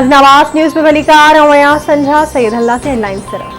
नवाज़ news में वलीकार और संझा सैयद हल्ला से हेडलाइंस तरफ।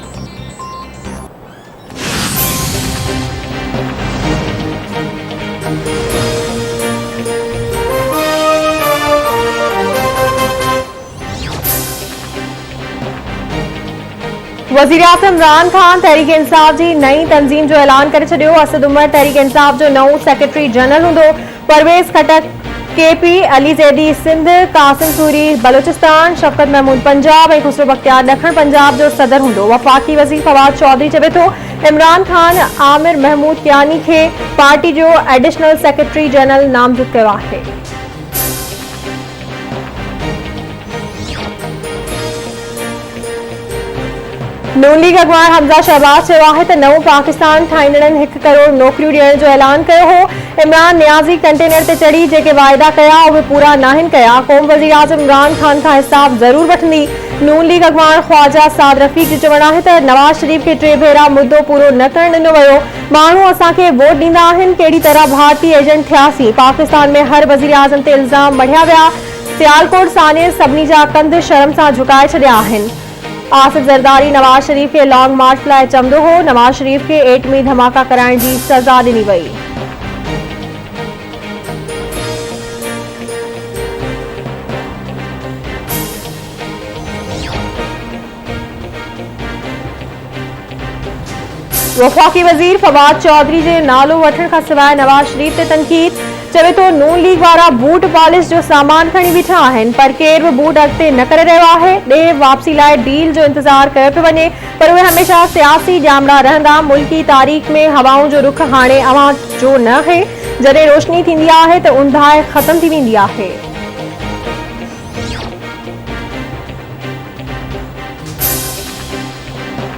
वज़ीर-आज़म इमरान खान तहरीक इंसाफ की नई तंजीम जो ऐलान करे छो। असद उमर तहरीक इंसाफ जो नओं सेक्रेटरी जनरल होंदो। परवेज़ खटक KP, अली ज़ैदी सिंध, कासिम सूरी बलोचिस्तान, शफकत महमूद पंजाब और खुसरो बख्तियार ॾखण पंजाब जो सदर होंदो। वफ़ाक़ी वज़ीर फवाद चौधरी चवे थो इमरान खान आमिर महमूद कियानी के पार्टी जो एडिशनल सेक्रेटरी जनरल नामज़द किया है। नून लीग अगवान हमज़ा शहबाज चयो है त नओं पाकिस्तान ठाहींदड़नि 1 करोड़ नौकरियूं ॾियण जो ऐलान किया हो। इमरान नियाज़ी कंटेनर ते चढ़ी जेके वायदा कया उहे पूरा नाहिन कया। क़ौम वज़ीर आज़म इमरान खान का हिसाब ज़रूर वठंदी। नून लीग अगवान ख्वाजा साद रफ़ीक जो चवण है त नवाज़ शरीफ के 3 भेरा मुद्दो पूरो न करण ॾिनो वियो। माण्हू असांखे वोट ॾींदा आहिनि, कहिड़ी तरह भारतीय एजेंट थियासीं। पाकिस्तान में हर वज़ीर आज़म ते इल्ज़ाम मढ़िया विया। सियालकोट सानियर सभिनी जा कंध शर्म सां झुकाए छॾिया आहिनि। आसिफ ज़रदारी नवाज़ शरीफ के लॉन्ग मार्च लाइ चवंदो हो। नवाज़ शरीफ के एटमी धमाका कराइण जी सज़ा ॾिनी वई। वफ़ाक़ी वज़ीर फवाद चौधरी जे नालो वठण खां सवाइ नवाज़ शरीफ ते तनक़ीद। चवे तो नून लीग वारा बूट पॉलिश जो सामान खणी बीठा आहिनि, पर केर बि बूट अॻिते न करे रहियो आहे। ॾे वापसी लाइ डील जो इंतज़ार कयो पियो वञे, पर उहे हमेशा सियासी ॼामड़ा रहंदा। मुल्की तारीख़ में हवाउं जो रुख हाणे अवां जो न आहे। जॾहिं रोशनी थींदी आहे त उंधाए ख़त्म थी वेंदी आहे।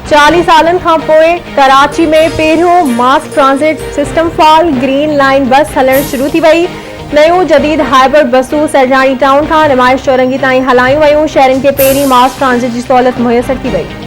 चालीह सालन खां पोइ कराची में पहिरियों मास ट्रांजिट सिस्टम फाल ग्रीन लाइन बस हलण शुरू थी वई। नयूं जदीद हाइब्रिड बसूं सरजानी टाउन खां नुमाइश चौरंगी ताईं हलायूं वयूं। शहरनि खे पहिरीं मास ट्रांजिट जी सहूलियत मुयसर थी वई।